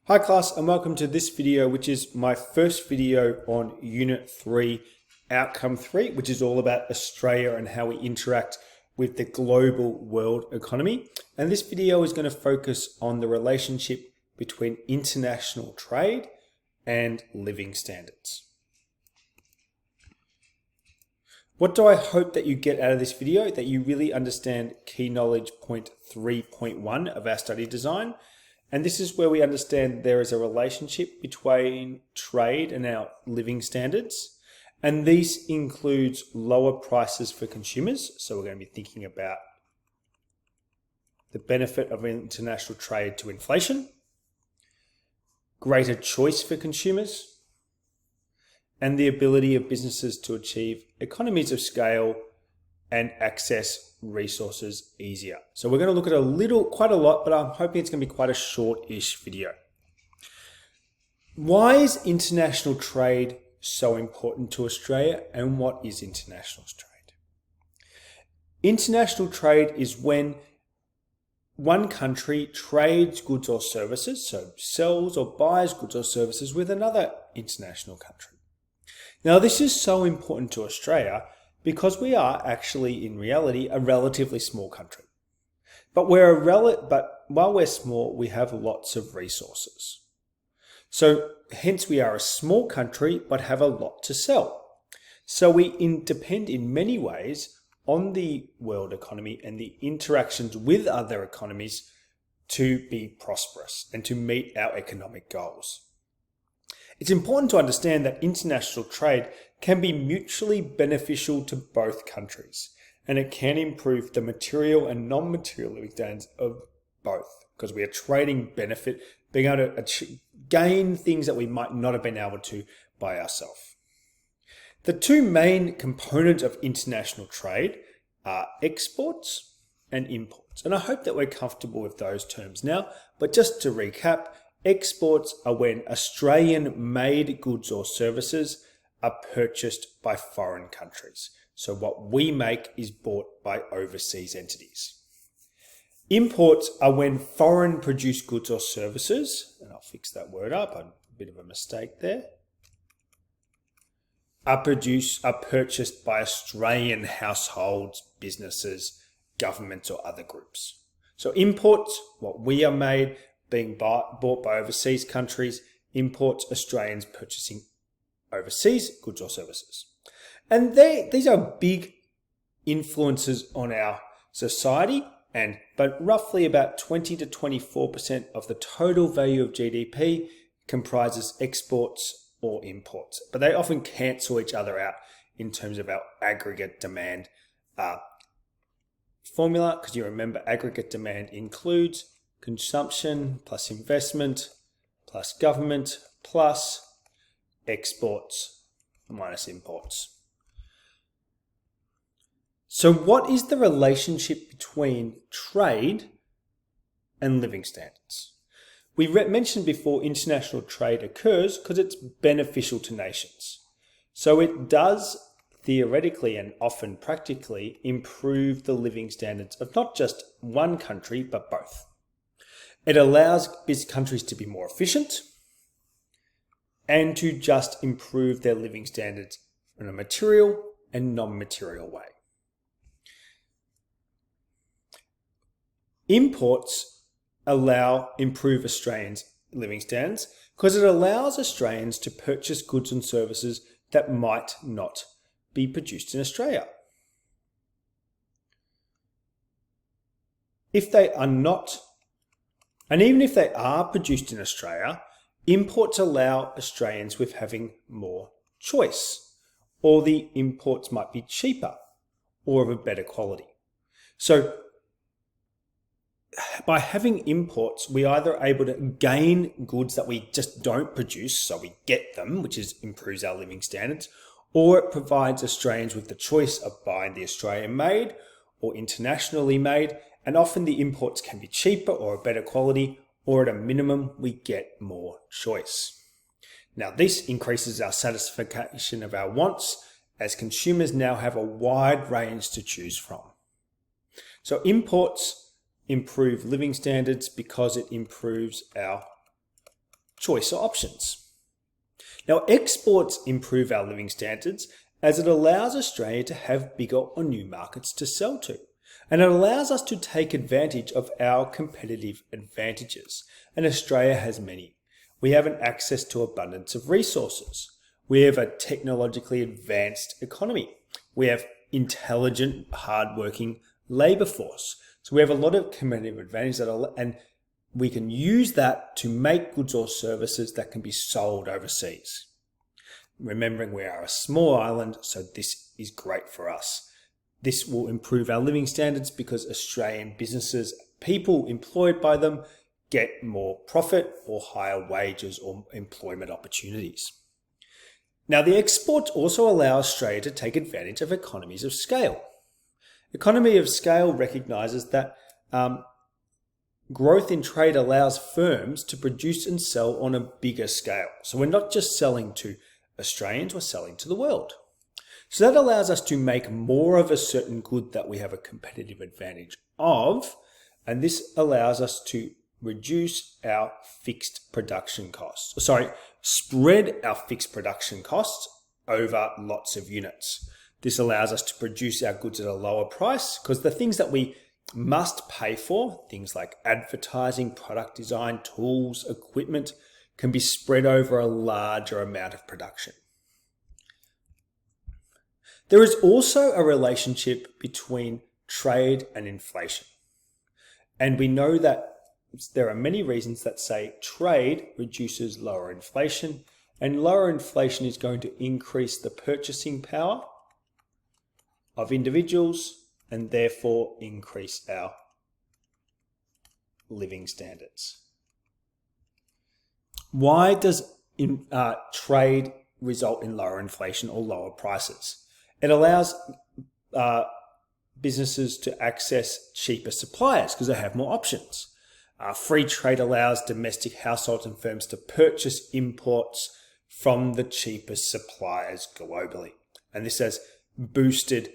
Hi class, and welcome to this video, which is my first video on Unit 3, Outcome 3, which is all about Australia and how we interact with the global world economy. And this video is going to focus on the relationship between international trade and living standards. What do I hope that you get out of this video? That you really understand key knowledge point 3.1 of our study design. And this is where we understand there is a relationship between trade and our living standards. And this includes lower prices for consumers. So we're going to be thinking about the benefit of international trade to inflation, greater choice for consumers, and the ability of businesses to achieve economies of scale and access resources easier. So we're going to look at quite a lot, but I'm hoping it's going to be quite a short-ish video. Why is international trade so important to Australia, and what is international trade? International trade is when one country trades goods or services, so sells or buys goods or services with another international country. Now, this is so important to Australia because we are actually, in reality, a relatively small country. But while we're small, we have lots of resources. So hence we are a small country, but have a lot to sell. So we depend in many ways on the world economy and the interactions with other economies to be prosperous and to meet our economic goals. It's important to understand that international trade can be mutually beneficial to both countries, and it can improve the material and non-material living standards of both, because we are trading benefit, being able to gain things that we might not have been able to by ourselves. The two main components of international trade are exports and imports, and I hope that we're comfortable with those terms now, but just to recap, exports are when Australian-made goods or services are purchased by foreign countries. So what we make is bought by overseas entities. Imports are when foreign produced goods or services, and I'll fix that word up, a bit of a mistake there, are purchased by Australian households, businesses, governments or other groups. So imports, what we are made, being bought by overseas countries, imports, Australians purchasing overseas goods or services. And these are big influences on our society, but roughly about 20 to 24% of the total value of GDP comprises exports or imports. But they often cancel each other out in terms of our aggregate demand formula, because you remember aggregate demand includes consumption plus investment plus government plus exports minus imports. So what is the relationship between trade and living standards? We mentioned before international trade occurs because it's beneficial to nations. So it does theoretically and often practically improve the living standards of not just one country, but both. It allows countries to be more efficient and to just improve their living standards in a material and non-material way. Imports improve Australians' living standards because it allows Australians to purchase goods and services that might not be produced in Australia. Even if they are produced in Australia, imports allow Australians with having more choice, or the imports might be cheaper or of a better quality. So by having imports, we either are able to gain goods that we just don't produce, so we get them, which improves our living standards, or it provides Australians with the choice of buying the Australian made or internationally made, and often the imports can be cheaper or a better quality, or at a minimum, we get more choice. Now, this increases our satisfaction of our wants as consumers now have a wide range to choose from. So imports improve living standards because it improves our choice or options. Now, exports improve our living standards as it allows Australia to have bigger or new markets to sell to. And it allows us to take advantage of our competitive advantages. And Australia has many. We have an access to abundance of resources. We have a technologically advanced economy. We have intelligent, hardworking labour force. So we have a lot of competitive advantages and we can use that to make goods or services that can be sold overseas. Remembering we are a small island, so this is great for us. This will improve our living standards because Australian businesses, people employed by them, get more profit or higher wages or employment opportunities. Now, the exports also allow Australia to take advantage of economies of scale. Economy of scale recognises that growth in trade allows firms to produce and sell on a bigger scale. So we're not just selling to Australians, we're selling to the world. So that allows us to make more of a certain good that we have a competitive advantage of, and this allows us to reduce our fixed production costs. Spread our fixed production costs over lots of units. This allows us to produce our goods at a lower price because the things that we must pay for, things like advertising, product design, tools, equipment, can be spread over a larger amount of production. There is also a relationship between trade and inflation. And we know that there are many reasons that say trade reduces lower inflation, and lower inflation is going to increase the purchasing power of individuals and therefore increase our living standards. Why does trade result in lower inflation or lower prices? It allows businesses to access cheaper suppliers because they have more options. Free trade allows domestic households and firms to purchase imports from the cheapest suppliers globally. And this has boosted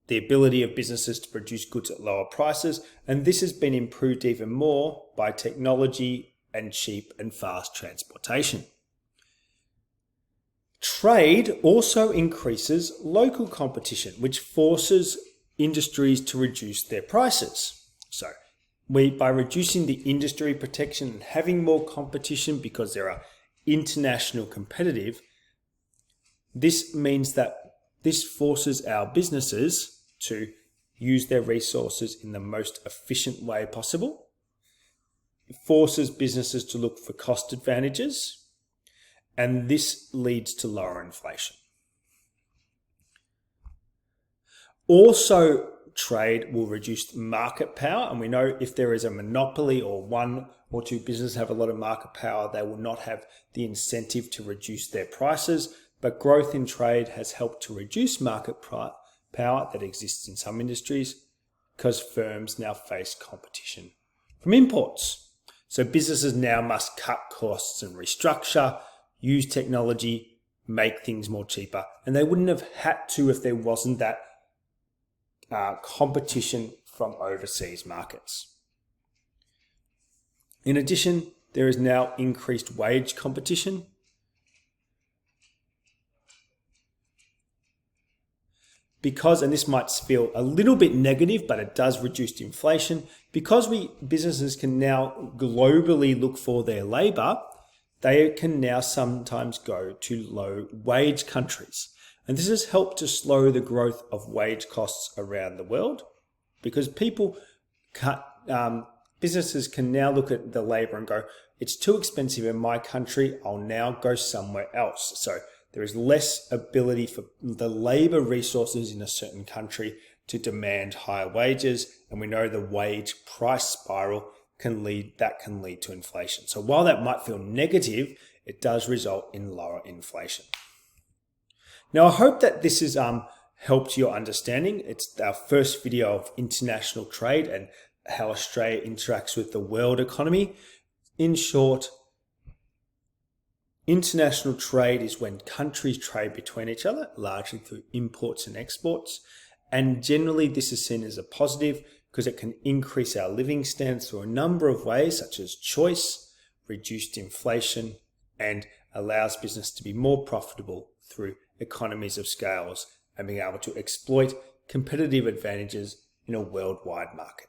the ability of businesses to produce goods at lower prices. And this has been improved even more by technology and cheap and fast transportation. Trade also increases local competition, which forces industries to reduce their prices. So by reducing the industry protection and having more competition because there are international competitive, this means that this forces our businesses to use their resources in the most efficient way possible. It forces businesses to look for cost advantages, and this leads to lower inflation. Also, trade will reduce market power, and we know if there is a monopoly or one or two businesses have a lot of market power, they will not have the incentive to reduce their prices, but growth in trade has helped to reduce market power that exists in some industries because firms now face competition from imports. So businesses now must cut costs and restructure, use technology, make things more cheaper, and they wouldn't have had to if there wasn't that competition from overseas markets. In addition, there is now increased wage competition. Because, and this might feel a little bit negative, but it does reduce inflation, because businesses can now globally look for their labor, they can now sometimes go to low wage countries. And this has helped to slow the growth of wage costs around the world because businesses can now look at the labor and go, it's too expensive in my country, I'll now go somewhere else. So there is less ability for the labor resources in a certain country to demand higher wages. And we know the wage price spiral can lead to inflation. So while that might feel negative, it does result in lower inflation. Now, I hope that this has helped your understanding. It's our first video of international trade and how Australia interacts with the world economy. In short, international trade is when countries trade between each other, largely through imports and exports. And generally, this is seen as a positive because it can increase our living standards through a number of ways, such as choice, reduced inflation, and allows business to be more profitable through economies of scales and being able to exploit competitive advantages in a worldwide market.